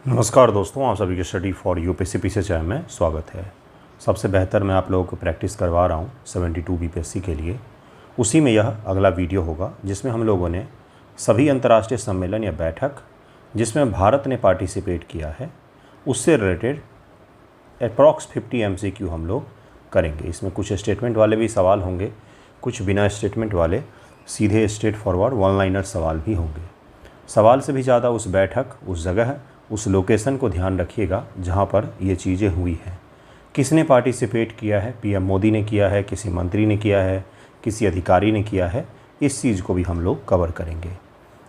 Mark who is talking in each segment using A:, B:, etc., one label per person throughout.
A: नमस्कार दोस्तों, आप सभी के study for UPSC PCS channel में स्वागत है। सबसे बेहतर मैं आप लोगों को प्रैक्टिस करवा रहा हूँ 72 बीपीएससी के लिए। उसी में यह अगला वीडियो होगा जिसमें हम लोगों ने सभी अंतर्राष्ट्रीय सम्मेलन या बैठक जिसमें भारत ने पार्टिसिपेट किया है उससे रिलेटेड अप्रॉक्स 50 MCQ हम लोग करेंगे। इसमें कुछ स्टेटमेंट वाले भी सवाल होंगे, कुछ बिना स्टेटमेंट वाले सीधे स्ट्रेट फॉरवर्ड वन लाइनर सवाल भी होंगे। सवाल से भी ज़्यादा उस बैठक, उस जगह, उस लोकेशन को ध्यान रखिएगा जहाँ पर ये चीज़ें हुई हैं। किसने पार्टिसिपेट किया है, पीएम मोदी ने किया है, किसी मंत्री ने किया है, किसी अधिकारी ने किया है, इस चीज़ को भी हम लोग कवर करेंगे।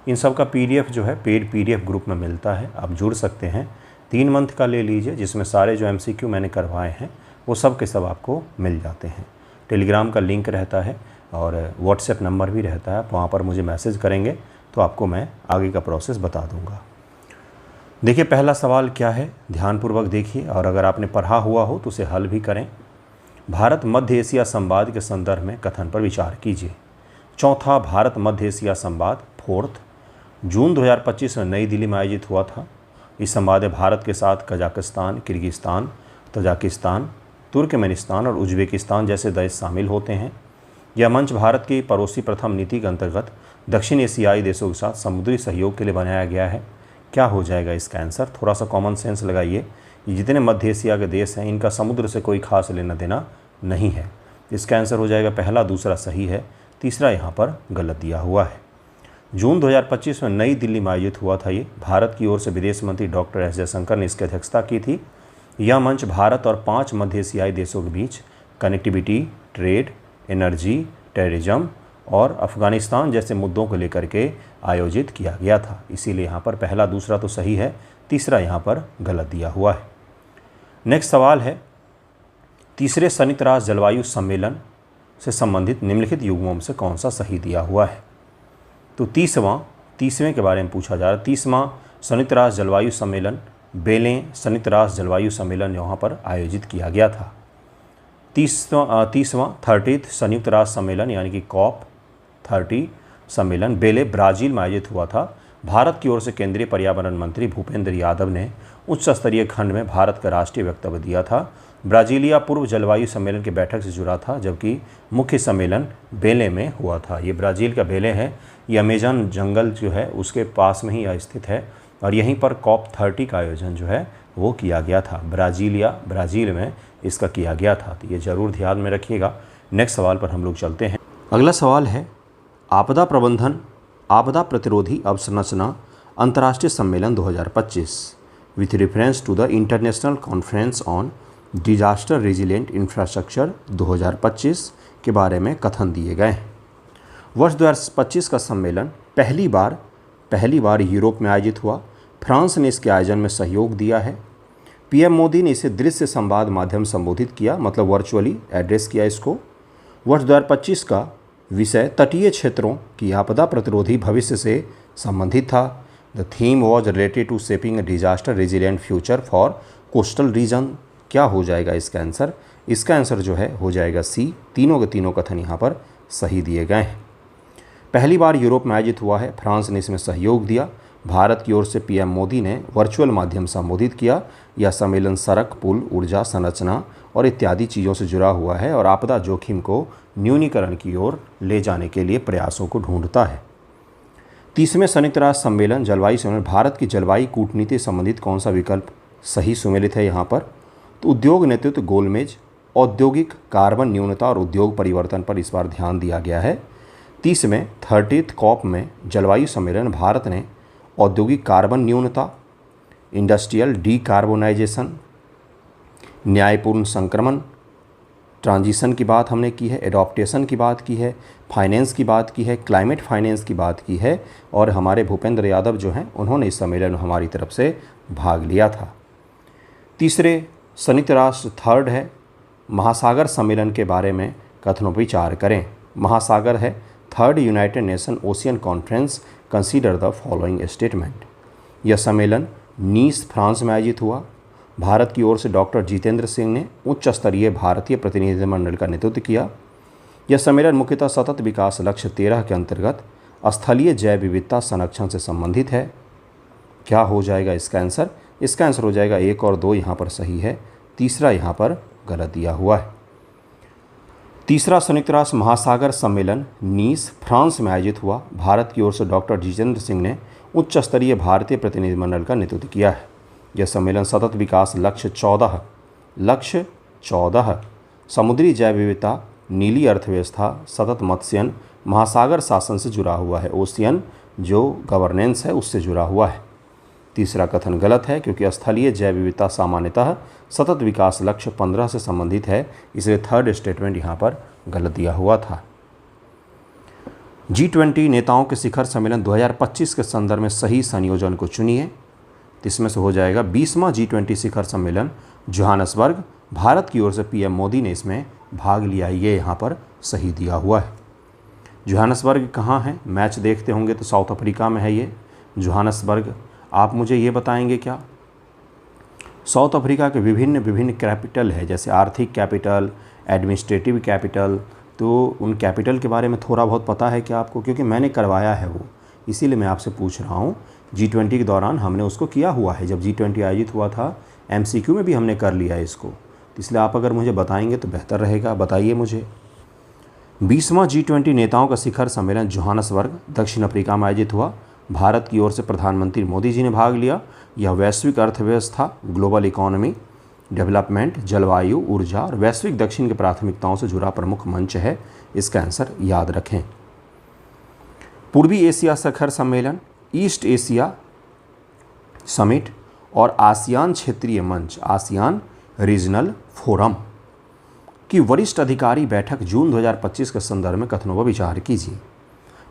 A: इन सब का PDF जो है पेड PDF ग्रुप में मिलता है, आप जुड़ सकते हैं। 3 मंथ का ले लीजिए, जिसमें सारे जो MCQ मैंने करवाए हैं वो सब के सब आपको मिल जाते हैं। टेलीग्राम का लिंक रहता है और व्हाट्सएप नंबर भी रहता है, आप वहाँ पर मुझे मैसेज करेंगे तो आपको मैं आगे का प्रोसेस बता दूँगा। देखिए पहला सवाल क्या है, ध्यानपूर्वक देखिए और अगर आपने पढ़ा हुआ हो तो उसे हल भी करें। भारत मध्य एशिया संवाद के संदर्भ में कथन पर विचार कीजिए। चौथा भारत मध्य एशिया संवाद 4 जून 2025 में नई दिल्ली में आयोजित हुआ था। इस संवाद में भारत के साथ कजाकिस्तान, किर्गिस्तान, तजाकिस्तान, तुर्कमेनिस्तान और उज्बेकिस्तान जैसे देश शामिल होते हैं। यह मंच भारत की पड़ोसी प्रथम नीति के अंतर्गत दक्षिण एशियाई देशों के साथ समुद्री सहयोग के लिए बनाया गया है। क्या हो जाएगा इसका आंसर? थोड़ा सा कॉमन सेंस लगाइए। ये जितने मध्य एशिया के देश हैं इनका समुद्र से कोई खास लेना देना नहीं है। इसका आंसर हो जाएगा पहला, दूसरा सही है, तीसरा यहाँ पर गलत दिया हुआ है। जून 2025 में नई दिल्ली में आयोजित हुआ था। ये भारत की ओर से विदेश मंत्री डॉक्टर S जयशंकर ने इसकी अध्यक्षता की थी। यह मंच भारत और 5 मध्य एशियाई देशों के बीच कनेक्टिविटी, ट्रेड, एनर्जी, टेररिज्म और अफ़गानिस्तान जैसे मुद्दों को लेकर के आयोजित किया गया था। इसीलिए यहाँ पर पहला, दूसरा तो सही है, तीसरा यहाँ पर गलत दिया हुआ है। नेक्स्ट सवाल है, तीसरे संयुक्त राष्ट्र जलवायु सम्मेलन से संबंधित निम्नलिखित युग्मों में से कौन सा सही दिया हुआ है? तो तीसवें के बारे में पूछा जा रहा है। 30वां संयुक्त राष्ट्र जलवायु सम्मेलन बेलें संयुक्त राष्ट्र जलवायु सम्मेलन यहाँ पर आयोजित किया गया था। 30वां 30th संयुक्त राष्ट्र सम्मेलन यानी कि COP30 सम्मेलन बेले ब्राज़ील में आयोजित हुआ था। भारत की ओर से केंद्रीय पर्यावरण मंत्री भूपेंद्र यादव ने उच्च स्तरीय खंड में भारत का राष्ट्रीय वक्तव्य दिया था। ब्राज़ीलिया पूर्व जलवायु सम्मेलन की बैठक से जुड़ा था, जबकि मुख्य सम्मेलन बेले में हुआ था। ये ब्राज़ील का बेले है, ये अमेज़न जंगल जो है उसके पास में ही स्थित है और यहीं पर COP30 का आयोजन जो है वो किया गया था। ब्राज़ील में इसका किया गया था, तो ये ज़रूर ध्यान में रखिएगा। नेक्स्ट सवाल पर हम लोग चलते हैं। अगला सवाल है, आपदा प्रबंधन आपदा प्रतिरोधी अवसंरचना अंतर्राष्ट्रीय सम्मेलन 2025 with reference to the international conference on disaster resilient infrastructure 2025 के बारे में कथन दिए गए हैं। वर्ष 2025 का सम्मेलन पहली बार यूरोप में आयोजित हुआ। फ्रांस ने इसके आयोजन में सहयोग दिया है। पीएम मोदी ने इसे दृश्य संवाद माध्यम संबोधित किया, मतलब वर्चुअली एड्रेस किया इसको। वर्ष 2025 का विषय तटीय क्षेत्रों की आपदा प्रतिरोधी भविष्य से संबंधित था। The theme was related to shaping a disaster resilient future for coastal region. क्या हो जाएगा इसका आंसर? इसका आंसर जो है हो जाएगा C। तीनों के तीनों कथन यहाँ पर सही दिए गए हैं। पहली बार यूरोप में आयोजित हुआ है, फ्रांस ने इसमें सहयोग दिया। भारत की ओर से पीएम मोदी ने वर्चुअल माध्यम संबोधित किया। यह सम्मेलन सड़क, पुल, ऊर्जा संरचना और इत्यादि चीज़ों से जुड़ा हुआ है और आपदा जोखिम को न्यूनीकरण की ओर ले जाने के लिए प्रयासों को ढूंढता है। 30वें संयुक्त राष्ट्र सम्मेलन जलवायु सम्मेलन भारत की जलवायु कूटनीति संबंधित कौन सा विकल्प सही सुमेलित है यहाँ पर? तो उद्योग नेतृत्व गोलमेज, औद्योगिक कार्बन न्यूनता और उद्योग परिवर्तन पर इस बार ध्यान दिया गया है। 30वें 30th COP में जलवायु सम्मेलन भारत ने औद्योगिक कार्बन न्यूनता, इंडस्ट्रियल डीकार्बोनाइजेशन, न्यायपूर्ण संक्रमण, ट्रांजिशन की बात हमने की है, एडॉप्टेशन की बात की है, फाइनेंस की बात की है, क्लाइमेट फाइनेंस की बात की है और हमारे भूपेंद्र यादव जो हैं उन्होंने इस सम्मेलन में हमारी तरफ से भाग लिया था। तीसरे संयुक्त राष्ट्र 3rd है, महासागर सम्मेलन के बारे में कथनों पर विचार करें। महासागर है 3rd United nation ocean conference consider the following statement. यह सम्मेलन नीस फ्रांस में आयोजित हुआ। भारत की ओर से डॉक्टर जितेंद्र सिंह ने उच्च स्तरीय भारतीय प्रतिनिधिमंडल का नेतृत्व किया। यह सम्मेलन मुख्यतः सतत विकास लक्ष्य 13 के अंतर्गत स्थलीय जैव विविधता संरक्षण से संबंधित है। क्या हो जाएगा इसका आंसर? इसका आंसर हो जाएगा 1 और 2 यहाँ पर सही है, तीसरा यहाँ पर गलत दिया हुआ है। तीसरा संयुक्त राष्ट्र महासागर सम्मेलन नीस फ्रांस में आयोजित हुआ। भारत की ओर से डॉक्टर जितेंद्र सिंह ने उच्च स्तरीय भारतीय प्रतिनिधिमंडल का नेतृत्व किया है। यह सम्मेलन सतत विकास लक्ष्य 14 समुद्री जैव विविधता, नीली अर्थव्यवस्था, सतत मत्स्यन, महासागर शासन से जुड़ा हुआ है। ओशियन जो गवर्नेंस है उससे जुड़ा हुआ है। तीसरा कथन गलत है क्योंकि स्थलीय जैव विविधता सामान्यतः सतत विकास लक्ष्य 15 से संबंधित है, इसलिए थर्ड स्टेटमेंट यहाँ पर गलत दिया हुआ था। G20 नेताओं के शिखर सम्मेलन 2025 के संदर्भ में सही संयोजन को चुनिए। तो इसमें से हो जाएगा 20वां G20 शिखर सम्मेलन जोहान्सबर्ग, भारत की ओर से पीएम मोदी ने इसमें भाग लिया, ये यहाँ पर सही दिया हुआ है। जोहान्सबर्ग कहाँ है? मैच देखते होंगे तो साउथ अफ्रीका में है ये जोहान्सबर्ग। आप मुझे ये बताएंगे क्या साउथ अफ्रीका के विभिन्न कैपिटल है, जैसे आर्थिक कैपिटल, एडमिनिस्ट्रेटिव कैपिटल, तो उन कैपिटल के बारे में थोड़ा बहुत पता है क्या आपको? क्योंकि मैंने करवाया है वो, इसीलिए मैं आपसे पूछ रहा हूँ। G20 के दौरान हमने उसको किया हुआ है, जब G20 आयोजित हुआ था MCQ में भी हमने कर लिया है इसको, इसलिए आप अगर मुझे बताएंगे तो बेहतर रहेगा। बताइए मुझे। 20वां G20 नेताओं का शिखर सम्मेलन जोहान्सबर्ग दक्षिण अफ्रीका में आयोजित हुआ। भारत की ओर से प्रधानमंत्री मोदी जी ने भाग लिया। यह वैश्विक अर्थव्यवस्था, ग्लोबल इकोनॉमी, डेवलपमेंट, जलवायु, ऊर्जा और वैश्विक दक्षिण की प्राथमिकताओं से जुड़ा प्रमुख मंच है। इसका आंसर याद रखें। पूर्वी एशिया शिखर सम्मेलन, ईस्ट एशिया समिट और आसियान क्षेत्रीय मंच, आसियान रीजनल फोरम की वरिष्ठ अधिकारी बैठक जून 2025 के संदर्भ में कथनों पर विचार कीजिए।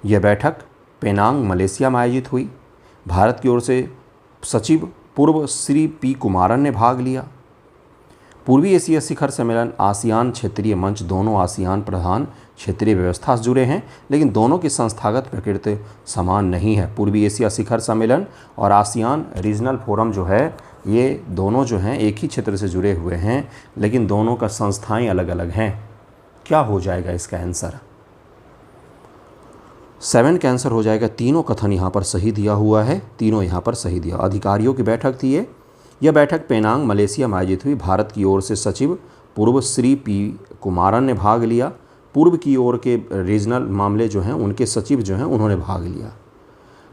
A: यह बैठक पेनांग मलेशिया में आयोजित हुई। भारत की ओर से सचिव पूर्व श्री पी कुमारन ने भाग लिया। पूर्वी एशिया शिखर सम्मेलन, आसियान क्षेत्रीय मंच दोनों आसियान प्रधान क्षेत्रीय व्यवस्था से जुड़े हैं, लेकिन दोनों की संस्थागत प्रकृति समान नहीं है। पूर्वी एशिया शिखर सम्मेलन और आसियान रीजनल फोरम जो है, ये दोनों जो हैं एक ही क्षेत्र से जुड़े हुए हैं, लेकिन दोनों का संस्थाएं अलग अलग हैं। क्या हो जाएगा इसका आंसर? 7 का आंसर हो जाएगा। तीनों कथन यहाँ पर सही दिया हुआ है, तीनों यहाँ पर सही दिया। अधिकारियों की बैठक थी ये। यह बैठक पेनांग मलेशिया में आयोजित हुई। भारत की ओर से सचिव पूर्व श्री पी कुमारन ने भाग लिया। पूर्व की ओर के रीजनल मामले जो हैं उनके सचिव जो हैं उन्होंने भाग लिया।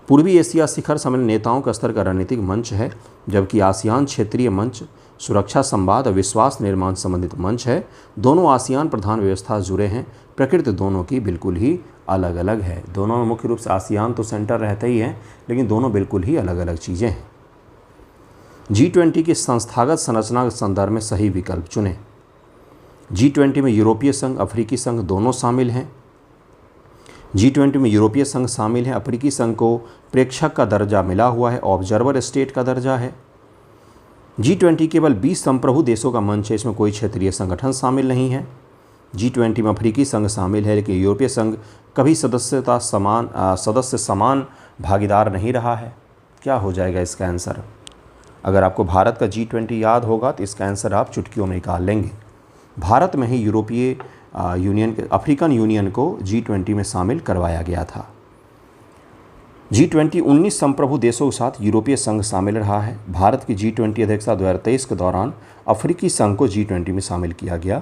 A: पूर्वी एशिया शिखर सम्मेलन नेताओं का स्तर का रणनीतिक मंच है, जबकि आसियान क्षेत्रीय मंच सुरक्षा, संवाद और विश्वास निर्माण संबंधित मंच है। दोनों आसियान प्रधान व्यवस्था से जुड़े हैं। प्रकृति दोनों की बिल्कुल ही अलग अलग है। दोनों में मुख्य रूप से आसियान तो सेंटर रहता ही है, लेकिन दोनों बिल्कुल ही अलग अलग चीज़ें हैं। G20 की संस्थागत संरचना के संदर्भ में सही विकल्प चुनें। G20 में यूरोपीय संघ, अफ्रीकी संघ दोनों शामिल हैं। G20 में यूरोपीय संघ शामिल है। अफ्रीकी संघ को प्रेक्षक का दर्जा मिला हुआ है, ऑब्जर्वर स्टेट का दर्जा है। G20 केवल 20 संप्रभु देशों का मंच है, इसमें कोई क्षेत्रीय संगठन शामिल नहीं है। G20 में अफ्रीकी संघ शामिल है, लेकिन यूरोपीय संघ कभी सदस्य समान भागीदार नहीं रहा है। क्या हो जाएगा इसका आंसर? अगर आपको भारत का G20 याद होगा तो इसका आंसर आप चुटकियों में निकाल लेंगे। भारत में ही यूरोपीय यूनियन, अफ्रीकन यूनियन को G20 में शामिल करवाया गया था। G20 19 संप्रभु देशों के साथ यूरोपीय संघ शामिल रहा है। भारत की G20 अध्यक्षता 2023 के दौरान अफ्रीकी संघ को G20 में शामिल किया गया।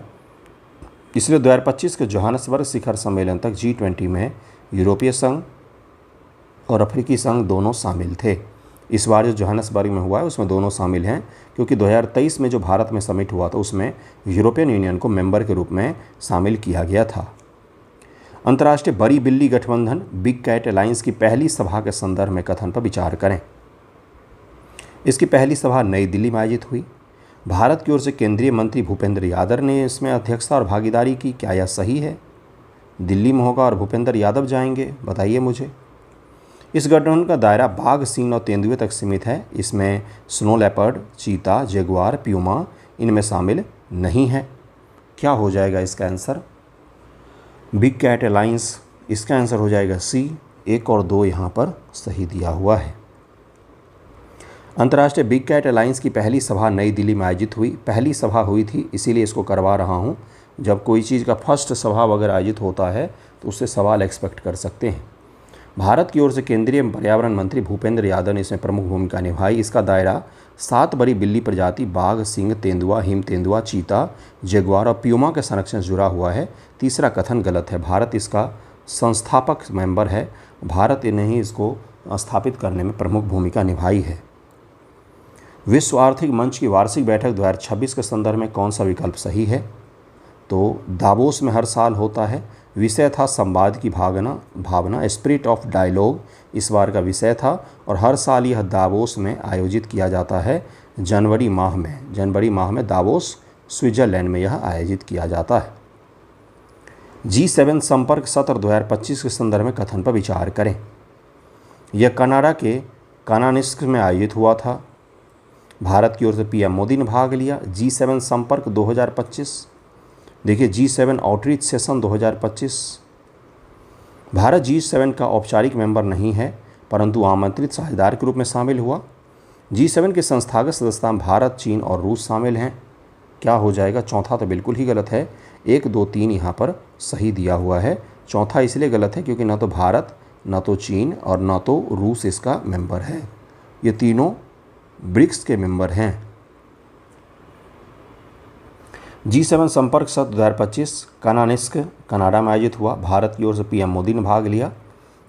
A: इसलिए 2025 के जोहान्सबर्ग शिखर सम्मेलन तक G20 में यूरोपीय संघ और अफ्रीकी संघ दोनों शामिल थे। इस बार जो जोहान्सबर्ग में हुआ है उसमें दोनों शामिल हैं, क्योंकि 2023 में जो भारत में समिट हुआ था उसमें यूरोपियन यूनियन को मेंबर के रूप में शामिल किया गया था। अंतर्राष्ट्रीय बड़ी बिल्ली गठबंधन बिग कैट अलायंस की पहली सभा के संदर्भ में कथन पर विचार करें। इसकी पहली सभा नई दिल्ली में आयोजित हुई। भारत की ओर से केंद्रीय मंत्री भूपेंद्र यादव ने इसमें अध्यक्षता और भागीदारी की। क्या यह सही है? दिल्ली में होगा और भूपेंद्र यादव जाएंगे, बताइए मुझे। इस गठबंधन का दायरा बाघ, सिंह और तेंदुए तक सीमित है। इसमें स्नो लेपर्ड, चीता, जगुआर, प्यूमा इनमें शामिल नहीं है। क्या हो जाएगा इसका आंसर? बिग कैट अलायंस, इसका आंसर हो जाएगा C। 1 और 2 यहाँ पर सही दिया हुआ है। अंतर्राष्ट्रीय बिग कैट अलायंस की पहली सभा नई दिल्ली में आयोजित हुई। पहली सभा हुई थी, इसीलिए इसको करवा रहा हूँ। जब कोई चीज़ का फर्स्ट सभा वगैरह आयोजित होता है तो उससे सवाल एक्सपेक्ट कर सकते हैं। भारत की ओर से केंद्रीय पर्यावरण मंत्री भूपेंद्र यादव ने इसमें प्रमुख भूमिका निभाई। इसका दायरा 7 बड़ी बिल्ली प्रजाति बाघ, सिंह, तेंदुआ, हिम तेंदुआ, चीता, जगुआर और प्यूमा के संरक्षण से जुड़ा हुआ है। तीसरा कथन गलत है। भारत इसका संस्थापक मेंबर है। भारत ने ही इसको स्थापित करने में प्रमुख भूमिका निभाई है। विश्व आर्थिक मंच की वार्षिक बैठक 2026 के संदर्भ में कौन सा विकल्प सही है? तो दावोस में हर साल होता है। विषय था संवाद की भावना, स्पिरिट ऑफ डायलॉग इस बार का विषय था और हर साल यह दावोस में आयोजित किया जाता है। जनवरी माह में दावोस स्विट्जरलैंड में यह आयोजित किया जाता है। G7 संपर्क सत्र 2025 के संदर्भ में कथन पर विचार करें। यह कनाडा के कानानिस्क में आयोजित हुआ था। भारत की ओर से पीएम मोदी ने भाग लिया। G7 संपर्क 2025, देखिए G7 outreach session 2025। Bharat G7 का औपचारिक मेंबर नहीं है परंतु आमंत्रित साझेदार के रूप में शामिल हुआ। G7 के संस्थागत सदस्यता में भारत, चीन और रूस शामिल हैं। क्या हो जाएगा? चौथा तो बिल्कुल ही गलत है। 1, 2, 3 यहाँ पर सही दिया हुआ है। चौथा इसलिए गलत है क्योंकि ना तो भारत, ना तो चीन और ना तो रूस इसका मेंबर है। ये तीनों ब्रिक्स के मेंबर हैं। G7 संपर्क सत्र 2025 कानानिस्क कनाडा में आयोजित हुआ। भारत की ओर से पीएम मोदी ने भाग लिया।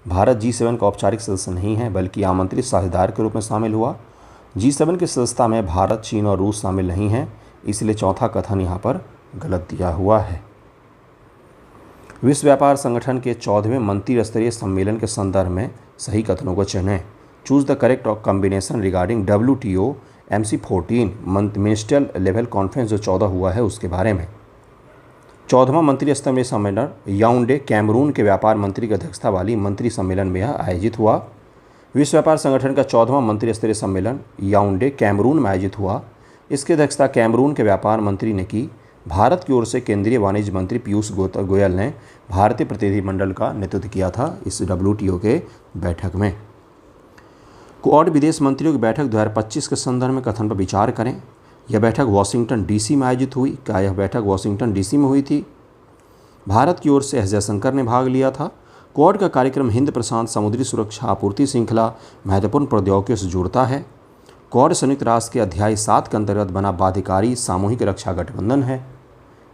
A: भारत G7 का औपचारिक सदस्य नहीं है बल्कि आमंत्रित साझेदार के रूप में शामिल हुआ। G7 की सदस्यता में भारत, चीन और रूस शामिल नहीं हैं, इसलिए चौथा कथन यहाँ पर गलत दिया हुआ है। विश्व व्यापार संगठन के 14वें मंत्री स्तरीय सम्मेलन के संदर्भ में सही कथनों को चुनें। Choose the correct combination regarding WTO MC14 ministerial level conference जो 14 हुआ है उसके बारे में। 14वां मंत्री स्तरीय सम्मेलन याओंडे कैमरून के व्यापार मंत्री की अध्यक्षता वाली मंत्री सम्मेलन में यह आयोजित हुआ। विश्व व्यापार संगठन का 14वां मंत्री स्तरीय सम्मेलन याओंडे कैमरून में आयोजित हुआ। इसकी अध्यक्षता कैमरून के व्यापार मंत्री ने की। भारत की ओर से केंद्रीय वाणिज्य मंत्री पीयूष गोयल ने भारतीय प्रतिनिधिमंडल का नेतृत्व किया था इस WTO के बैठक में। क्वाड विदेश मंत्रियों की बैठक 2025 के संदर्भ में कथन पर विचार करें। यह बैठक वाशिंगटन DC में आयोजित हुई। क्या यह बैठक वाशिंगटन DC में हुई थी? भारत की ओर से एस जयशंकर ने भाग लिया था। क्वाड का कार्यक्रम हिंद प्रशांत समुद्री सुरक्षा आपूर्ति श्रृंखला महत्वपूर्ण प्रौद्योगिकियों से जुड़ता है। क्वाड संयुक्त राष्ट्र के अध्याय 7 के अंतर्गत बना बाध्यकारी सामूहिक रक्षा गठबंधन है।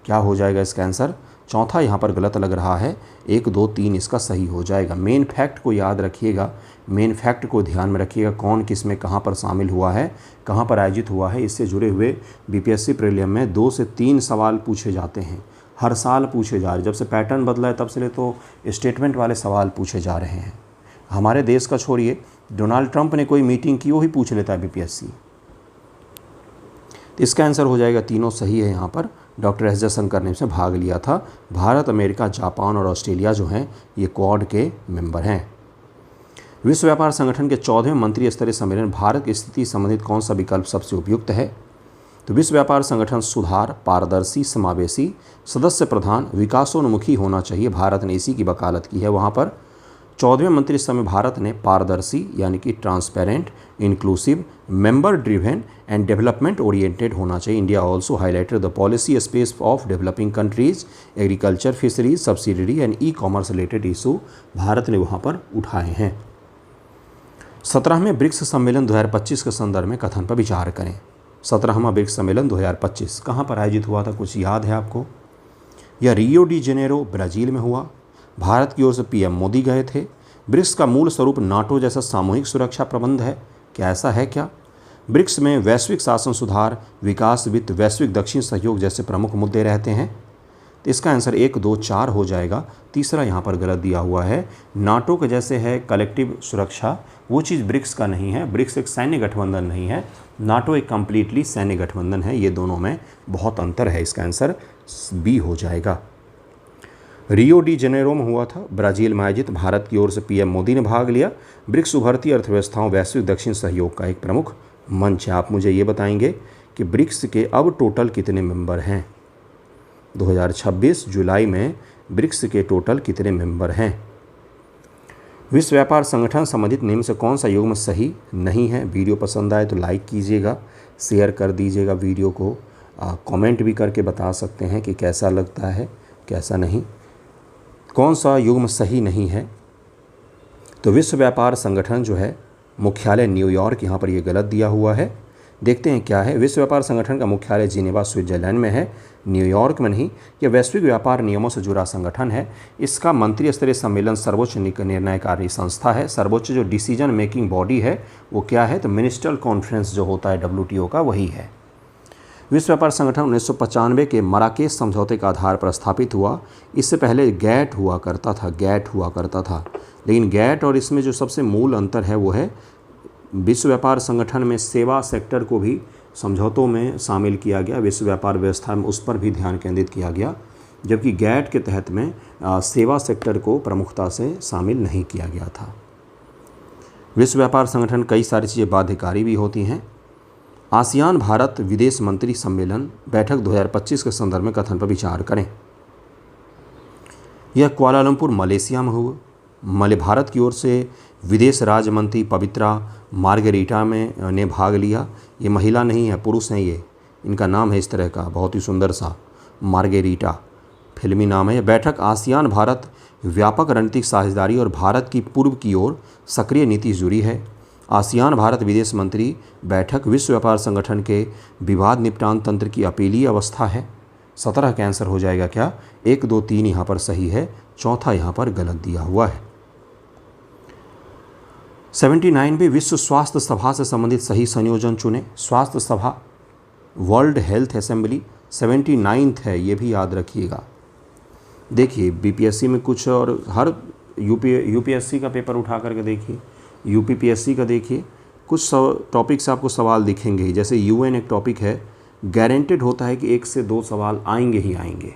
A: क्या हो जाएगा इसका आंसर? चौथा यहाँ पर गलत लग रहा है। 1, 2, 3 इसका सही हो जाएगा। मेन फैक्ट को याद रखिएगा, मेन फैक्ट को ध्यान में रखिएगा, कौन किस में कहाँ पर शामिल हुआ है, कहाँ पर आयोजित हुआ है। इससे जुड़े हुए BPSC प्रीलिम में 2 से 3 सवाल पूछे जाते हैं, हर साल पूछे जा रहे। जब से पैटर्न बदला है तब से तो स्टेटमेंट वाले सवाल पूछे जा रहे हैं। हमारे देश का छोड़िए, डोनाल्ड ट्रंप ने कोई मीटिंग की, वो ही पूछ लेता है BPSC। इसका आंसर हो जाएगा, तीनों सही है। यहाँ पर डॉक्टर एस जयशंकर ने इसमें भाग लिया था। भारत, अमेरिका, जापान और ऑस्ट्रेलिया जो हैं ये क्वाड के मेंबर हैं। विश्व व्यापार संगठन के 14वें मंत्री स्तरीय सम्मेलन भारत की स्थिति संबंधित कौन सा विकल्प सबसे उपयुक्त है? तो विश्व व्यापार संगठन सुधार, पारदर्शी, समावेशी, सदस्य प्रधान, विकासोन्मुखी होना चाहिए। भारत ने इसी की वकालत की है। वहाँ पर 14वें मंत्री समय भारत ने पारदर्शी यानी कि transparent, inclusive, member driven and development oriented होना चाहिए। India also highlighted the policy space of developing countries, agriculture, fisheries, subsidiary and e-commerce related issue Bharat ने वहाँ पर उठाए हैं। 17वें ब्रिक्स सम्मेलन 2025 के संदर्भ में कथन पर विचार करें। 17वां ब्रिक्स सम्मेलन 2025 कहाँ पर आयोजित हुआ था? कुछ याद है आपको? यह रियो डी जेनेरो ब्राज़ील में हुआ। भारत की ओर से पीएम मोदी गए थे। ब्रिक्स का मूल स्वरूप नाटो जैसा सामूहिक सुरक्षा प्रबंध है। क्या ऐसा है क्या? ब्रिक्स में वैश्विक शासन सुधार, विकास, वित्त, वैश्विक दक्षिण सहयोग जैसे प्रमुख मुद्दे रहते हैं। तो इसका आंसर 1, 2, 4 हो जाएगा। तीसरा यहाँ पर गलत दिया हुआ है। नाटो के जैसे है कलेक्टिव सुरक्षा, वो चीज़ ब्रिक्स का नहीं है। ब्रिक्स एक सैन्य गठबंधन नहीं है, नाटो एक कम्प्लीटली सैन्य गठबंधन है। ये दोनों में बहुत अंतर है। इसका आंसर B हो जाएगा। रियो डी जेनेरो में हुआ था, ब्राज़ील में आयोजित। भारत की ओर से पीएम मोदी ने भाग लिया। ब्रिक्स उभरती अर्थव्यवस्थाओं, वैश्विक दक्षिण सहयोग का एक प्रमुख मंच है। आप मुझे ये बताएंगे कि ब्रिक्स के अब टोटल कितने मेंबर हैं? 2026 जुलाई में ब्रिक्स के टोटल कितने मेंबर हैं? विश्व व्यापार संगठन संबंधित नियम से कौन सा युग्म सही नहीं है? वीडियो पसंद आए तो लाइक कीजिएगा, शेयर कर दीजिएगा वीडियो को, कमेंट भी करके बता सकते हैं कि कैसा लगता है, कैसा नहीं, कौन सा युग्म सही नहीं है। तो विश्व व्यापार संगठन जो है मुख्यालय न्यूयॉर्क, यहाँ पर ये गलत दिया हुआ है। देखते हैं क्या है। विश्व व्यापार संगठन का मुख्यालय जिनेवा स्विट्जरलैंड में है, न्यूयॉर्क में नहीं। यह वैश्विक व्यापार नियमों से जुड़ा संगठन है। इसका मंत्री स्तरीय सम्मेलन सर्वोच्च निर्णयकारी संस्था है। सर्वोच्च जो डिसीजन मेकिंग बॉडी है वो क्या है, तो मिनिस्ट्रियल कॉन्फ्रेंस जो होता है WTO का, वही है। विश्व व्यापार संगठन 1995 के मराकेश समझौते के आधार पर स्थापित हुआ। इससे पहले गैट हुआ करता था, लेकिन गैट और इसमें जो सबसे मूल अंतर है वो है विश्व व्यापार संगठन में सेवा सेक्टर को भी समझौतों में शामिल किया गया, विश्व व्यापार व्यवस्था में उस पर भी ध्यान केंद्रित किया गया, जबकि गैट के तहत में सेवा सेक्टर को प्रमुखता से शामिल नहीं किया गया था। विश्व व्यापार संगठन कई सारी चीज़ें बाध्यकारी भी होती हैं। आसियान भारत विदेश मंत्री सम्मेलन बैठक 2025 के संदर्भ में कथन पर विचार करें। यह कुआलालंपुर मलेशिया में हुआ। भारत की ओर से विदेश राज्य मंत्री पवित्रा मार्गेरिटा ने भाग लिया। ये महिला नहीं है, पुरुष हैं ये, इनका नाम है इस तरह का, बहुत ही सुंदर सा मार्गेरिटा, फिल्मी नाम है। यह बैठक आसियान भारत व्यापक रणनीतिक साझेदारी और भारत की पूर्व की ओर सक्रिय नीति से जुड़ी है। आसियान भारत विदेश मंत्री बैठक विश्व व्यापार संगठन के विवाद निपटान तंत्र की अपीलीय अवस्था है। 17 का आंसर हो जाएगा क्या, 1, 2, 3 यहाँ पर सही है, चौथा यहाँ पर गलत दिया हुआ है। 79 विश्व स्वास्थ्य सभा से संबंधित सही संयोजन चुने। स्वास्थ्य सभा वर्ल्ड हेल्थ असेंबली 79 है, ये भी याद रखिएगा। देखिए BPSC में कुछ और हर UPSC का पेपर उठा करके देखिए, UPPSC का देखिए, कुछ टॉपिक से आपको सवाल दिखेंगे ही। जैसे UN एक टॉपिक है, गारंटेड होता है कि 1 से 2 सवाल आएंगे ही आएंगे।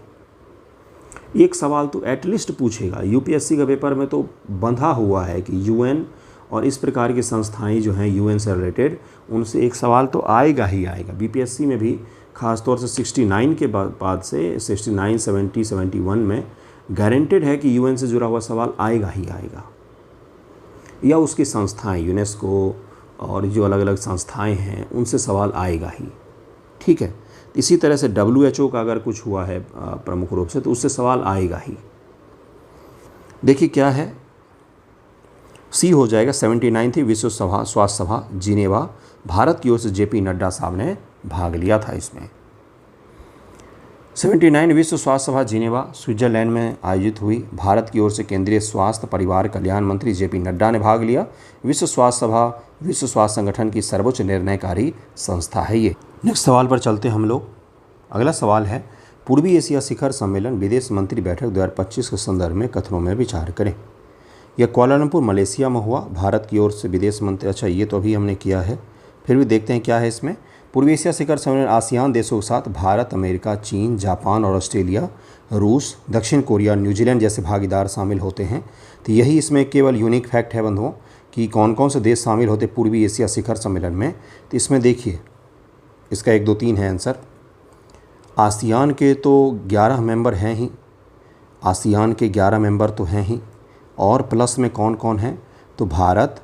A: एक सवाल तो एटलीस्ट पूछेगा। UPSC का पेपर में तो बंधा हुआ है कि UN और इस प्रकार की संस्थाएं जो हैं UN से रिलेटेड, उनसे एक सवाल तो आएगा ही आएगा। BPSC में भी ख़ासतौर से 69 के बाद से 69, 70, 71 में गारंटेड है कि UN से जुड़ा हुआ सवाल आएगा ही आएगा, या उसकी संस्थाएं यूनेस्को और जो अलग अलग संस्थाएं हैं उनसे सवाल आएगा ही। ठीक है, इसी तरह से WHO का अगर कुछ हुआ है प्रमुख रूप से, तो उससे सवाल आएगा ही। देखिए क्या है, C हो जाएगा। 79 विश्व सभा स्वास्थ्य सभा जिनेवा, भारत की ओर से JP नड्डा साहब ने भाग लिया था इसमें। 79 विश्व स्वास्थ्य सभा जिनेवा स्विट्जरलैंड में आयोजित हुई। भारत की ओर से केंद्रीय स्वास्थ्य परिवार कल्याण मंत्री JP नड्डा ने भाग लिया। विश्व स्वास्थ्य सभा विश्व स्वास्थ्य संगठन की सर्वोच्च निर्णयकारी संस्था है ये। नेक्स्ट सवाल पर चलते हैं हम लोग। अगला सवाल है, पूर्वी एशिया शिखर सम्मेलन विदेश मंत्री बैठक 2025 के संदर्भ में कथनों में विचार करें। यह कुआलालंपुर मलेशिया में हुआ। भारत की ओर से विदेश मंत्री, अच्छा ये तो अभी हमने किया है, फिर भी देखते हैं क्या है इसमें। पूर्वी एशिया शिखर सम्मेलन आसियान देशों के साथ भारत, अमेरिका, चीन, जापान और ऑस्ट्रेलिया, रूस, दक्षिण कोरिया, न्यूजीलैंड जैसे भागीदार शामिल होते हैं। तो यही इसमें केवल यूनिक फैक्ट है बंधुओं कि कौन कौन से देश शामिल होते पूर्वी एशिया शिखर सम्मेलन में। तो इसमें देखिए, इसका 1, 2, 3 है आंसर। आसियान के तो 11 मेंबर हैं ही, आसियान के 11 मेंबर तो हैं ही, और प्लस में कौन कौन है, तो भारत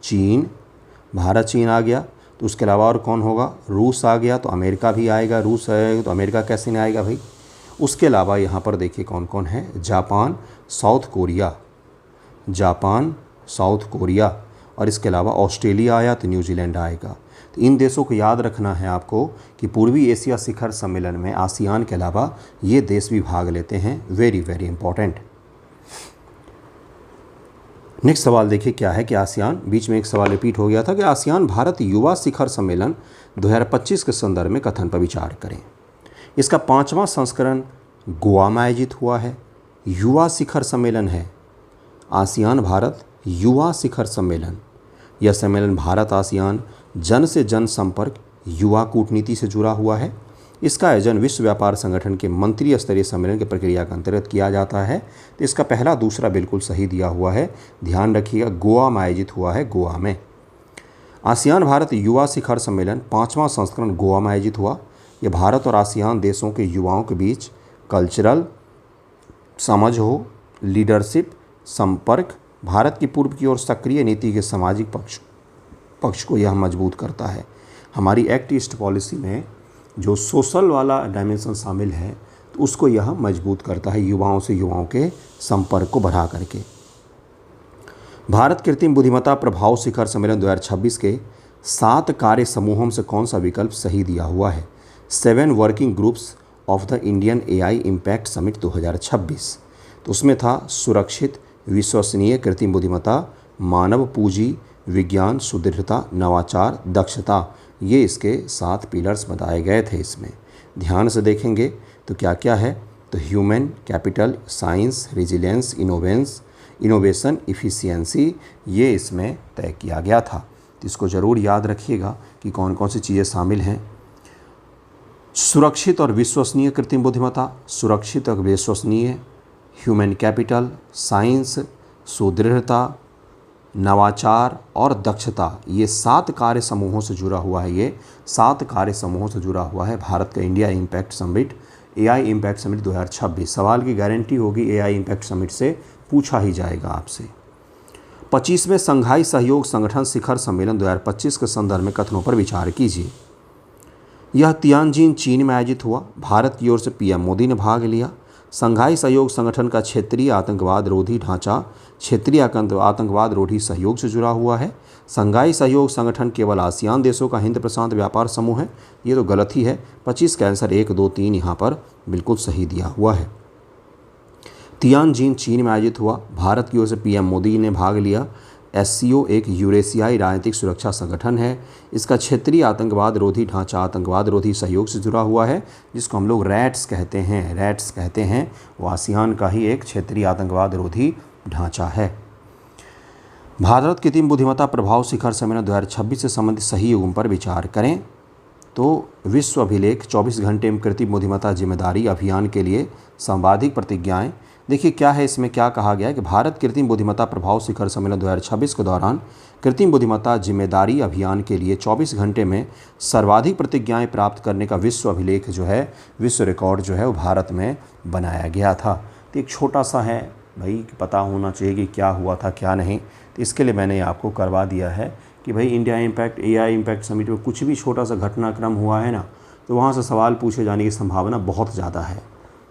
A: चीन आ गया। तो उसके अलावा और कौन होगा, रूस आ गया, तो अमेरिका भी आएगा। रूस आएगा तो अमेरिका कैसे नहीं आएगा भाई। उसके अलावा यहाँ पर देखिए कौन कौन है, जापान, साउथ कोरिया, और इसके अलावा ऑस्ट्रेलिया आया तो न्यूजीलैंड आएगा। तो इन देशों को याद रखना है आपको कि पूर्वी एशिया शिखर सम्मेलन में आसियान के अलावा ये देश भी भाग लेते हैं। Very very important. नेक्स्ट सवाल देखिए क्या है कि आसियान, बीच में एक सवाल रिपीट हो गया था कि आसियान भारत युवा शिखर सम्मेलन 2025 के संदर्भ में कथन पर विचार करें। इसका 5वां संस्करण गोवा में आयोजित हुआ है। युवा शिखर सम्मेलन है आसियान भारत युवा शिखर सम्मेलन। यह सम्मेलन भारत आसियान जन से जन संपर्क युवा कूटनीति से जुड़ा हुआ है। इसका आयोजन विश्व व्यापार संगठन के मंत्री स्तरीय सम्मेलन की प्रक्रिया के अंतर्गत किया जाता है। तो इसका पहला दूसरा बिल्कुल सही दिया हुआ है, ध्यान रखिएगा। गोवा में आयोजित हुआ है, गोवा में। आसियान भारत युवा शिखर सम्मेलन 5वां संस्करण गोवा में आयोजित हुआ। यह भारत और आसियान देशों के युवाओं के बीच कल्चरल समझ हो, लीडरशिप, संपर्क, भारत की पूर्व की ओर सक्रिय नीति के सामाजिक पक्ष को यह मजबूत करता है। हमारी एक्ट ईस्ट पॉलिसी में जो सोशल वाला डायमेंशन शामिल है तो उसको यह मजबूत करता है, युवाओं से युवाओं के संपर्क को बढ़ा करके। भारत कृत्रिम बुद्धिमत्ता प्रभाव शिखर सम्मेलन 2026 के 7 कार्य समूहों से कौन सा विकल्प सही दिया हुआ है? 7 working groups of the Indian AI impact summit 2026। तो उसमें था सुरक्षित, विश्वसनीय, कृत्रिम बुद्धिमत्ता, मानव पूंजी, विज्ञान, सुदृढ़ता, नवाचार, दक्षता। ये इसके 7 पिलर्स बताए गए थे। इसमें ध्यान से देखेंगे तो क्या क्या है, तो human capital, science, resilience, innovation, efficiency, ये इसमें तय किया गया था। तो इसको ज़रूर याद रखिएगा कि कौन कौन सी चीज़ें शामिल हैं। सुरक्षित और विश्वसनीय कृत्रिम बुद्धिमत्ता, सुरक्षित और विश्वसनीय ह्यूमन कैपिटल, साइंस, सुदृढ़ता, नवाचार और दक्षता, ये 7 कार्य समूहों से जुड़ा हुआ है। ये 7 कार्य समूहों से जुड़ा हुआ है भारत का India impact summit, AI impact summit 2026। सवाल की गारंटी होगी, एआई इम्पैक्ट समिट से पूछा ही जाएगा आपसे। 25वें संघाई सहयोग संगठन शिखर सम्मेलन 2025 के संदर्भ में कथनों पर विचार कीजिए। यह तियानजिन, चीन में आयोजित हुआ। भारत की ओर से पीएम मोदी ने भाग लिया। संघाई सहयोग संगठन का क्षेत्रीय आतंकवाद रोधी ढांचा क्षेत्रीय आतंकवाद रोधी सहयोग से जुड़ा हुआ है। संघाई सहयोग संगठन केवल आसियान देशों का हिंद प्रशांत व्यापार समूह है। ये तो गलत ही है। 25 का आंसर 1, 2, 3 यहाँ पर बिल्कुल सही दिया हुआ है। तियानजिन चीन में आयोजित हुआ। भारत की ओर से पीएम मोदी ने भाग लिया। एससीओ एक यूरेशियाई राजनीतिक सुरक्षा संगठन है। इसका क्षेत्रीय आतंकवाद रोधी ढांचा आतंकवाद रोधी सहयोग से जुड़ा हुआ है, जिसको हम लोग रैट्स कहते हैं। वो आसियान का ही एक क्षेत्रीय आतंकवाद रोधी ढांचा है। भारत कृत्रिम बुद्धिमत्ता प्रभाव शिखर सम्मेलन 2026 से संबंधित सही युग्म पर विचार करें। तो विश्व अभिलेख 24 घंटे में कृत्रिम बुद्धिमत्ता जिम्मेदारी अभियान के लिए संवादिक प्रतिज्ञाएं। देखिए क्या है, इसमें क्या कहा गया है कि भारत कृत्रिम बुद्धिमत्ता प्रभाव शिखर सम्मेलन 2026 के दौरान कृत्रिम बुद्धिमत्ता जिम्मेदारी अभियान के लिए 24 घंटे में सर्वाधिक प्रतिज्ञाएं प्राप्त करने का विश्व अभिलेख जो है, विश्व रिकॉर्ड जो है वो भारत में बनाया गया था। तो एक छोटा सा है भाई, पता होना चाहिए कि क्या हुआ था क्या नहीं। तो इसके लिए मैंने आपको करवा दिया है कि भाई India impact AI impact summit में कुछ भी छोटा सा घटनाक्रम हुआ है ना, तो वहाँ से सवाल पूछे जाने की संभावना बहुत ज़्यादा है।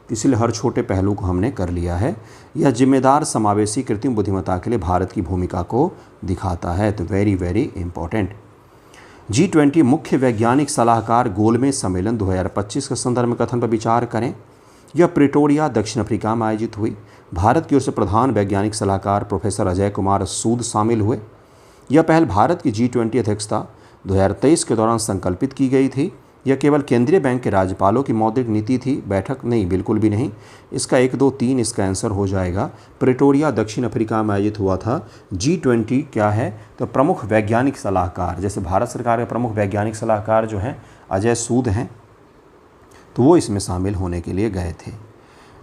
A: इसलिए हर छोटे पहलू को हमने कर लिया है। यह जिम्मेदार समावेशी कृत्रिम बुद्धिमत्ता के लिए भारत की भूमिका को दिखाता है। तो वेरी वेरी इंपॉर्टेंट। G20 मुख्य वैज्ञानिक सलाहकार गोलमेज सम्मेलन 2025 के संदर्भ में कथन पर विचार करें। यह प्रिटोरिया दक्षिण अफ्रीका में आयोजित हुई। भारत की ओर से प्रधान वैज्ञानिक सलाहकार प्रोफेसर अजय कुमार सूद शामिल हुए। यह पहल भारत की G20 अध्यक्षता 2023 के दौरान संकल्पित की गई थी। यह केवल केंद्रीय बैंक के राज्यपालों की मौद्रिक नीति थी, बैठक नहीं, बिल्कुल भी नहीं। इसका 1, 2, 3 इसका आंसर हो जाएगा। प्रिटोरिया दक्षिण अफ्रीका में आयोजित हुआ था। G20 क्या है, तो प्रमुख वैज्ञानिक सलाहकार, जैसे भारत सरकार के प्रमुख वैज्ञानिक सलाहकार जो हैं अजय सूद हैं, तो वो इसमें शामिल होने के लिए गए थे।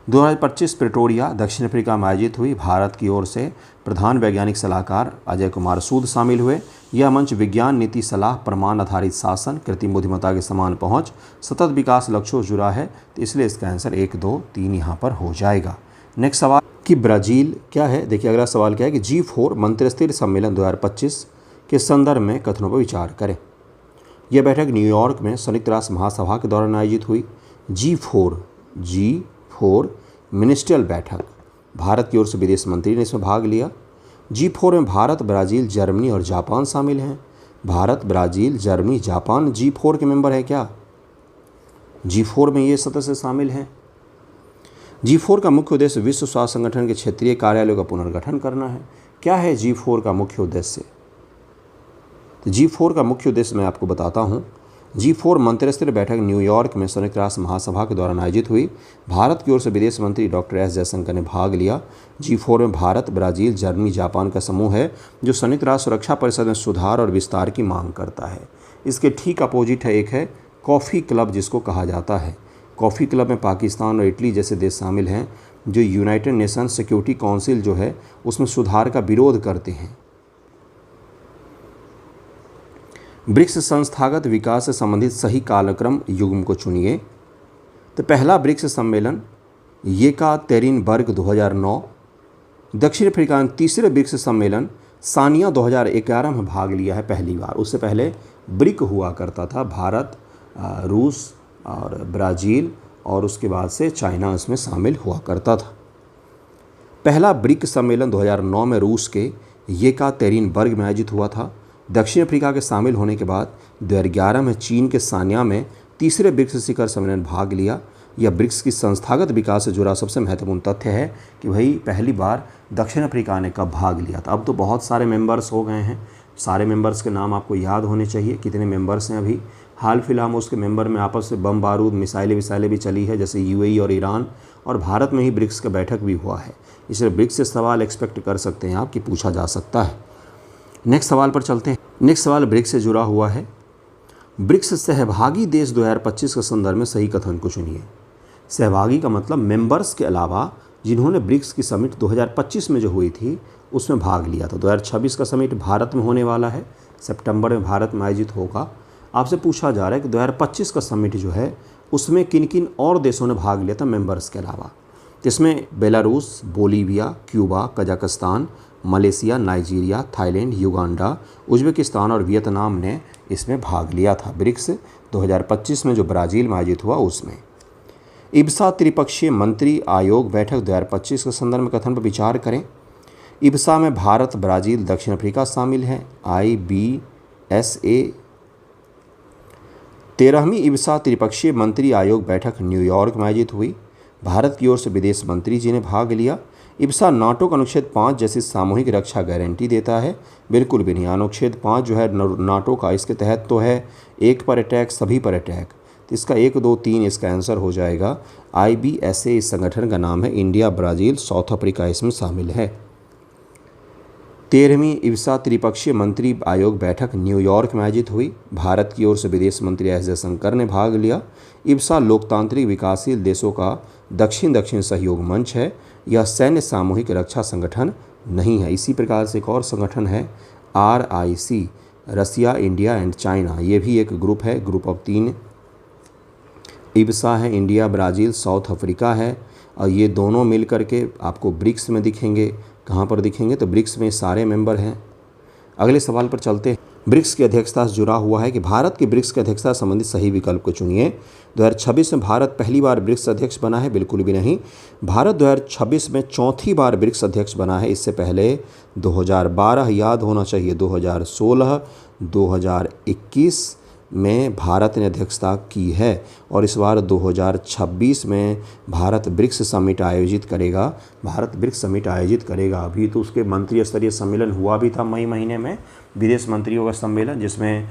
A: 2025 प्रिटोरिया दक्षिण अफ्रीका में आयोजित हुई। भारत की ओर से प्रधान वैज्ञानिक सलाहकार अजय कुमार सूद शामिल हुए। यह मंच विज्ञान नीति सलाह, प्रमाण आधारित शासन, कृत्रिम बुद्धिमत्ता के समान पहुंच, सतत विकास लक्ष्यों से जुड़ा है। तो इसलिए इसका आंसर 1, 2, 3 यहाँ पर हो जाएगा। नेक्स्ट सवाल कि ब्राज़ील क्या है। देखिए अगला सवाल क्या है कि G4 मंत्रिस्तरीय सम्मेलन 2025 के संदर्भ में कथनों पर विचार करें। यह बैठक न्यूयॉर्क में संयुक्त राष्ट्र महासभा के दौरान आयोजित हुई। G4 मिनिस्ट्रियल बैठक, भारत की ओर से विदेश मंत्री ने इसमें भाग लिया। G4 में भारत, ब्राज़ील, जर्मनी और जापान शामिल हैं। Bharat, Brazil, Germany, Japan G4 के मेंबर है क्या? G4 में ये सदस्य शामिल हैं। G4 का मुख्य उद्देश्य विश्व स्वास्थ्य संगठन के क्षेत्रीय कार्यालयों का पुनर्गठन करना है। क्या है G4 का मुख्य उद्देश्य? तो G4 का मुख्य उद्देश्य मैं आपको बताता हूँ। G4 मंत्रिस्तरीय बैठक न्यूयॉर्क में संयुक्त राष्ट्र महासभा के दौरान आयोजित हुई। भारत की ओर से विदेश मंत्री डॉक्टर एस जयशंकर ने भाग लिया। G4 में भारत, ब्राज़ील, जर्मनी, जापान का समूह है जो संयुक्त राष्ट्र सुरक्षा परिषद में सुधार और विस्तार की मांग करता है। इसके ठीक अपोजिट है, एक है कॉफ़ी क्लब जिसको कहा जाता है। कॉफ़ी क्लब में पाकिस्तान और इटली जैसे देश शामिल हैं जो यूनाइटेड नेशंस सिक्योरिटी काउंसिल जो है उसमें सुधार का विरोध करते हैं। ब्रिक्स संस्थागत विकास से संबंधित सही कालक्रम युग्म को चुनिए। तो पहला ब्रिक्स सम्मेलन येकातेरिनबर्ग 2009। दक्षिण अफ्रीका में तीसरे ब्रिक्स सम्मेलन सानिया 2011 में भाग लिया है पहली बार। उससे पहले ब्रिक हुआ करता था, भारत, रूस और ब्राज़ील और उसके बाद से चाइना इसमें शामिल हुआ करता था। पहला ब्रिक सम्मेलन 2009 में रूस के येकातेरिनबर्ग में आयोजित हुआ था। दक्षिण अफ्रीका के शामिल होने के बाद 2011 में चीन के सान्या में तीसरे ब्रिक्स शिखर सम्मेलन भाग लिया। यह ब्रिक्स की संस्थागत विकास से जुड़ा सबसे महत्वपूर्ण तथ्य है कि भाई पहली बार दक्षिण अफ्रीका ने कब भाग लिया था। अब तो बहुत सारे मेंबर्स हो गए हैं, सारे मेंबर्स के नाम आपको याद होने चाहिए, कितने मेंबर्स हैं अभी। हाल फिलहाल उसके मेंबर में आपस में बम बारूद मिसाइलें भी चली है, जैसे यूएई और ईरान, और भारत में ही ब्रिक्स का बैठक भी हुआ है। इसलिए ब्रिक्स से सवाल एक्सपेक्ट कर सकते हैं आप कि पूछा जा सकता है। नेक्स्ट सवाल पर चलते हैं। नेक्स्ट सवाल ब्रिक्स से जुड़ा हुआ है। ब्रिक्स सहभागी देश 2025 के संदर्भ में सही कथन को चुनिए। सहभागी का मतलब मेंबर्स के अलावा जिन्होंने ब्रिक्स की समिट 2025 में जो हुई थी उसमें भाग लिया था। 2026 का समिट भारत में होने वाला है, सितंबर में भारत में आयोजित होगा। आपसे पूछा जा रहा है कि 2025 का समिट जो है उसमें किन किन और देशों ने भाग लिया था मेंबर्स के अलावा। इसमें Belarus, Bolivia, Cuba, Kazakhstan, Malaysia, Nigeria, Thailand, Uganda, Uzbekistan और वियतनाम ने इसमें भाग लिया था। ब्रिक्स 2025 में जो ब्राज़ील में आयोजित हुआ उसमें। इब्सा त्रिपक्षीय मंत्री आयोग बैठक 2025 के संदर्भ में कथन पर विचार करें। इब्सा में भारत, ब्राज़ील, दक्षिण अफ्रीका शामिल हैं। IBSA 13वीं इब्सा त्रिपक्षीय मंत्री आयोग बैठक न्यूयॉर्क में आयोजित हुई। भारत की ओर से विदेश मंत्री जी ने भाग लिया। इब्सा नाटो का अनुच्छेद 5 जैसी सामूहिक रक्षा गारंटी देता है? बिल्कुल भी नहीं। अनुच्छेद 5 जो है नाटो का, इसके तहत तो है एक पर अटैक, सभी पर अटैक। तो इसका 1, 2, 3 इसका आंसर हो जाएगा। IBSA इस संगठन का नाम है। इंडिया, ब्राज़ील, साउथ अफ्रीका इसमें शामिल है। 13वीं इब्सा त्रिपक्षीय मंत्री आयोग बैठक न्यूयॉर्क में आयोजित हुई। भारत की ओर से विदेश मंत्री एस जयशंकर ने भाग लिया। इब्सा लोकतांत्रिक विकासशील देशों का दक्षिण सहयोग मंच है। यह सैन्य सामूहिक रक्षा संगठन नहीं है। इसी प्रकार से एक और संगठन है RIC, Russia, India and China. ये भी एक ग्रुप है, ग्रुप ऑफ 3 इब्सा है। इंडिया, ब्राज़ील, साउथ अफ्रीका है, और ये दोनों मिल करके आपको ब्रिक्स में दिखेंगे। कहाँ पर दिखेंगे? तो ब्रिक्स में सारे मेंबर हैं। अगले सवाल पर चलते हैं। ब्रिक्स की अध्यक्षता से जुड़ा हुआ है कि भारत की ब्रिक्स की अध्यक्षता संबंधित सही विकल्प को चुनिए। 2026 में भारत पहली बार ब्रिक्स अध्यक्ष बना है? बिल्कुल भी नहीं। भारत 2026 में चौथी बार ब्रिक्स अध्यक्ष बना है। इससे पहले 2012 याद होना चाहिए, 2016, 2021 में भारत ने अध्यक्षता की है, और इस बार 2026 में भारत ब्रिक्स समिट आयोजित करेगा। भारत ब्रिक्स समिट आयोजित करेगा। अभी तो उसके मंत्री स्तरीय सम्मेलन हुआ भी था मई महीने में, विदेश मंत्रियों का सम्मेलन, जिसमें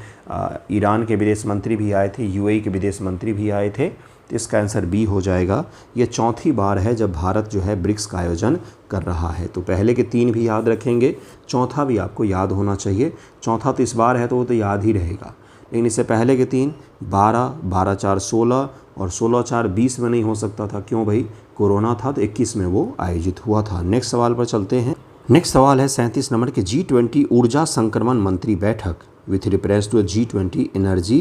A: ईरान के विदेश मंत्री भी आए थे, UAE के विदेश मंत्री भी आए थे। तो इसका आंसर B हो जाएगा। ये चौथी बार है जब भारत जो है ब्रिक्स का आयोजन कर रहा है। तो पहले के 3 भी याद रखेंगे, चौथा भी आपको याद होना चाहिए। चौथा तो इस बार है तो वो तो याद ही रहेगा, लेकिन इससे पहले के 3 12, 12, 4, 16 और 16, 4, 20 में नहीं हो सकता था। क्यों भाई? कोरोना था, तो 21 में वो आयोजित हुआ था। नेक्स्ट सवाल पर चलते हैं। नेक्स्ट सवाल है 37 नंबर के G20 ऊर्जा संक्रमण मंत्री बैठक with reference to G20 energy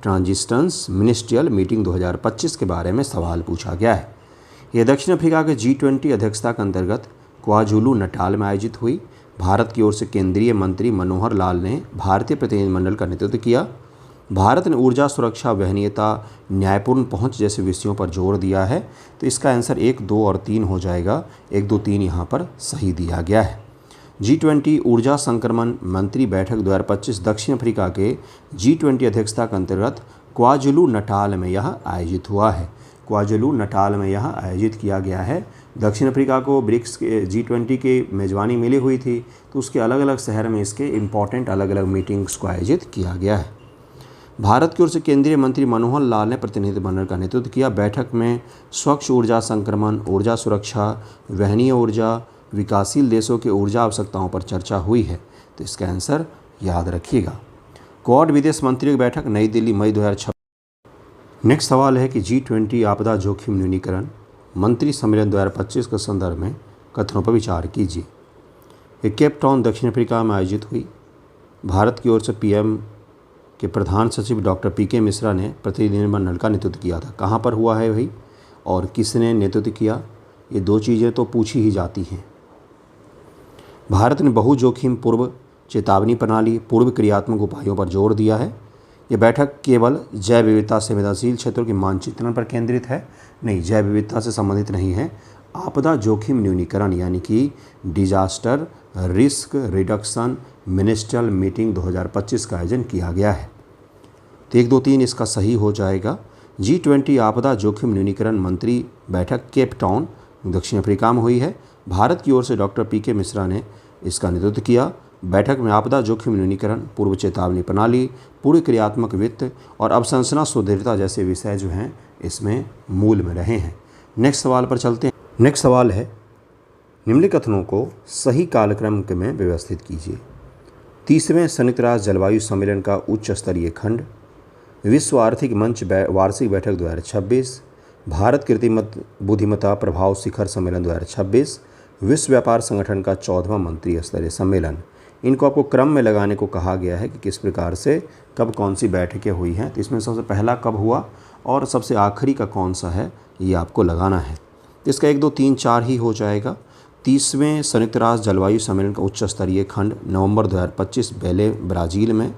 A: transitions ministerial meeting 2025 के बारे में सवाल पूछा गया है। यह दक्षिण अफ्रीका के G20 अध्यक्षता के अंतर्गत क्वाजुलू नटाल में आयोजित हुई। भारत की ओर से केंद्रीय मंत्री मनोहर लाल ने भारतीय प्रतिनिधिमंडल का नेतृत्व किया। भारत ने ऊर्जा सुरक्षा, वहनीयता, न्यायपूर्ण पहुंच जैसे विषयों पर जोर दिया है। तो इसका आंसर 1, 2 और 3 हो जाएगा। 1, 2, 3 यहाँ पर सही दिया गया है। G20 ऊर्जा संक्रमण मंत्री बैठक 2025 दक्षिण अफ्रीका के G20 अध्यक्षता के अंतर्गत क्वाजुलू नटाल में यह आयोजित हुआ है। क्वाजुलू नटाल में यह आयोजित किया गया है। दक्षिण अफ्रीका को ब्रिक्स के G20 की मेज़बानी मिली हुई थी, तो उसके अलग अलग शहर में इसके इम्पॉर्टेंट अलग अलग मीटिंग्स को आयोजित किया गया है। भारत की ओर से केंद्रीय मंत्री मनोहर लाल ने प्रतिनिधिमंडल का नेतृत्व किया। बैठक में स्वच्छ ऊर्जा संक्रमण, ऊर्जा सुरक्षा, वहनीय ऊर्जा, विकासशील देशों के ऊर्जा आवश्यकताओं पर चर्चा हुई है। तो इसका आंसर याद रखिएगा। क्वाड विदेश मंत्रियों की बैठक नई दिल्ली, मई 2026। नेक्स्ट सवाल है कि G20 आपदा जोखिम न्यूनीकरण मंत्री सम्मेलन 2025 के संदर्भ में कथनों पर विचार कीजिए। ये केप टाउन दक्षिण अफ्रीका में आयोजित हुई। भारत की ओर से PM के प्रधान सचिव डॉक्टर PK मिश्रा ने प्रतिनिधिमंडल का नेतृत्व किया था। कहाँ पर हुआ है भाई, और किसने नेतृत्व किया? ये 2 चीज़ें तो पूछी ही जाती हैं। भारत ने बहु जोखिम पूर्व चेतावनी प्रणाली, पूर्व क्रियात्मक उपायों पर जोर दिया है। ये बैठक केवल जैव विविधता संवेदनशील क्षेत्रों के मानचित्रण पर केंद्रित है? नहीं, जैव विविधता से संबंधित नहीं है। आपदा जोखिम न्यूनीकरण यानी कि disaster risk reduction ministerial meeting 2025 का आयोजन किया गया है। तो 1, 2, 3 इसका सही हो जाएगा। G20 आपदा जोखिम न्यूनीकरण मंत्री बैठक केप टाउन दक्षिण अफ्रीका में हुई है। भारत की ओर से डॉक्टर PK मिश्रा ने इसका नेतृत्व किया। बैठक में आपदा जोखिम न्यूनीकरण, पूर्व चेतावनी प्रणाली, पूर्व क्रियात्मक वित्त और अवसंरचना सुदृढ़ता जैसे विषय जो हैं इसमें मूल में रहे हैं। नेक्स्ट सवाल पर चलते हैं। नेक्स्ट सवाल है, निम्नलिखित कथनों को सही कालक्रम में व्यवस्थित कीजिए। 30वें संयुक्त राष्ट्र जलवायु सम्मेलन का उच्च स्तरीय खंड, विश्व आर्थिक मंच वार्षिक बैठक 2026, भारत कृत्रिम बुद्धिमत्ता प्रभाव शिखर सम्मेलन 2026, विश्व व्यापार संगठन का 14वां मंत्रिस्तरीय स्तरीय सम्मेलन। इनको आपको क्रम में लगाने को कहा गया है कि किस प्रकार से कब कौन सी बैठकें हुई हैं। तो इसमें सबसे पहला कब हुआ और सबसे आखिरी का कौन सा है ये आपको लगाना है। तो इसका 1, 2, 3, 4 ही हो जाएगा। 30वें संयुक्त राष्ट्र जलवायु सम्मेलन का उच्च स्तरीय खंड नवंबर 2025 बेले ब्राज़ील में,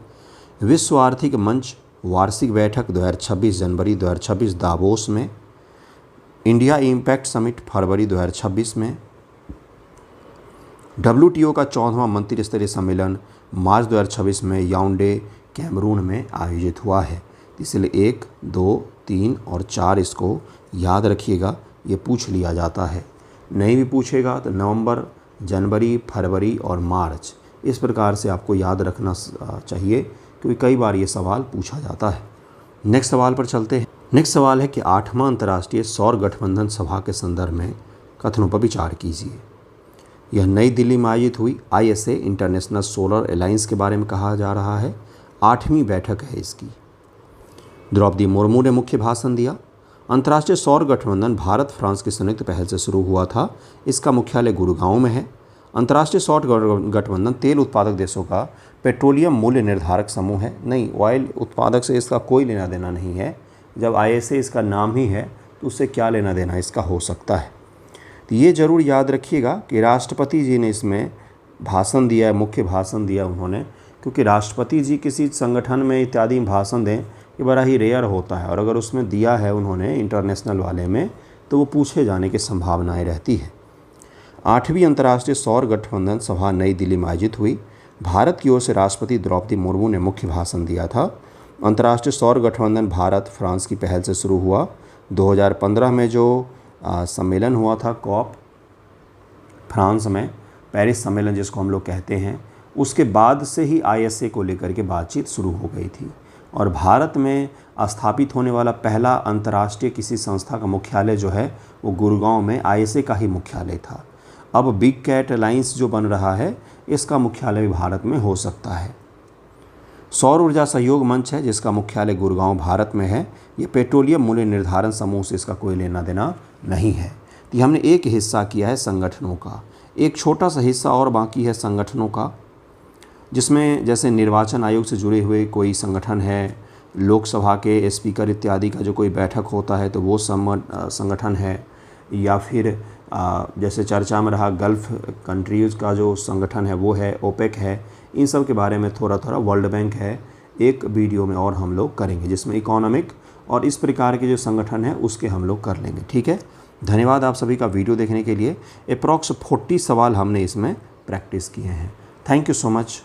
A: विश्व आर्थिक मंच वार्षिक बैठक 2026 जनवरी 2026 दावोस में, इंडिया इम्पैक्ट समिट फरवरी 2026 में, WTO का 14वां मंत्रिस्तरीय सम्मेलन मार्च 2026 में याओंडे कैमरून में आयोजित हुआ है। इसलिए 1, 2, 3 और 4 इसको याद रखिएगा, ये पूछ लिया जाता है। नहीं भी पूछेगा तो नवंबर, जनवरी, फरवरी और मार्च इस प्रकार से आपको याद रखना चाहिए, क्योंकि कई बार ये सवाल पूछा जाता है। नेक्स्ट सवाल पर चलते हैं। नेक्स्ट सवाल है कि 8वां अंतर्राष्ट्रीय सौर गठबंधन सभा के संदर्भ में कथनों पर विचार कीजिए। यह नई दिल्ली में आयोजित हुई ISA इंटरनेशनल सोलर अलायंस के बारे में कहा जा रहा है। 8वीं बैठक है इसकी। द्रौपदी मुर्मू ने मुख्य भाषण दिया। अंतर्राष्ट्रीय सौर गठबंधन भारत फ्रांस की संयुक्त पहल से शुरू हुआ था। इसका मुख्यालय गुड़गांव में है। अंतर्राष्ट्रीय सौर गठबंधन तेल उत्पादक देशों का पेट्रोलियम मूल्य निर्धारक समूह है। नहीं, ऑयल उत्पादक से इसका कोई लेना देना नहीं है। जब ISA इसका नाम ही है तो उससे क्या लेना देना इसका हो सकता है। तो ये ज़रूर याद रखिएगा कि राष्ट्रपति जी ने इसमें भाषण दिया है, मुख्य भाषण दिया उन्होंने, क्योंकि राष्ट्रपति जी किसी संगठन में इत्यादि में भाषण दें ये बड़ा ही रेयर होता है, और अगर उसमें दिया है उन्होंने इंटरनेशनल वाले में तो वो पूछे जाने की संभावनाएं रहती है। 8वीं अंतर्राष्ट्रीय सौर गठबंधन सभा नई दिल्ली में आयोजित हुई। भारत की ओर से राष्ट्रपति द्रौपदी मुर्मू ने मुख्य भाषण दिया था। अंतर्राष्ट्रीय सौर गठबंधन भारत फ्रांस की पहल से शुरू हुआ। 2015 में जो सम्मेलन हुआ था COP फ्रांस में, पेरिस सम्मेलन जिसको हम लोग कहते हैं, उसके बाद से ही ISA को लेकर के बातचीत शुरू हो गई थी। और भारत में स्थापित होने वाला पहला अंतर्राष्ट्रीय किसी संस्था का मुख्यालय जो है वो गुड़गांव में ISA का ही मुख्यालय था। अब बिग कैट अलायंस जो बन रहा है इसका मुख्यालय भी भारत में हो सकता है। सौर ऊर्जा सहयोग मंच है जिसका मुख्यालय गुड़गांव भारत में है। ये पेट्रोलियम मूल्य निर्धारण समूह से इसका कोई लेना देना नहीं है। तो हमने एक हिस्सा किया है संगठनों का, एक छोटा सा हिस्सा और बाकी है संगठनों का, जिसमें जैसे निर्वाचन आयोग से जुड़े हुए कोई संगठन है, लोकसभा के स्पीकर इत्यादि का जो कोई बैठक होता है तो वो संगठन है, या फिर जैसे चर्चा में रहा गल्फ़ कंट्रीज़ का जो संगठन है वो है, OPEC है। इन सब के बारे में थोड़ा थोड़ा वर्ल्ड बैंक है, एक वीडियो में और हम लोग करेंगे जिसमें इकोनॉमिक और इस प्रकार के जो संगठन है उसके हम लोग कर लेंगे। ठीक है, धन्यवाद आप सभी का वीडियो देखने के लिए। अप्रॉक्स 40 सवाल हमने इसमें प्रैक्टिस किए हैं। Thank you so much.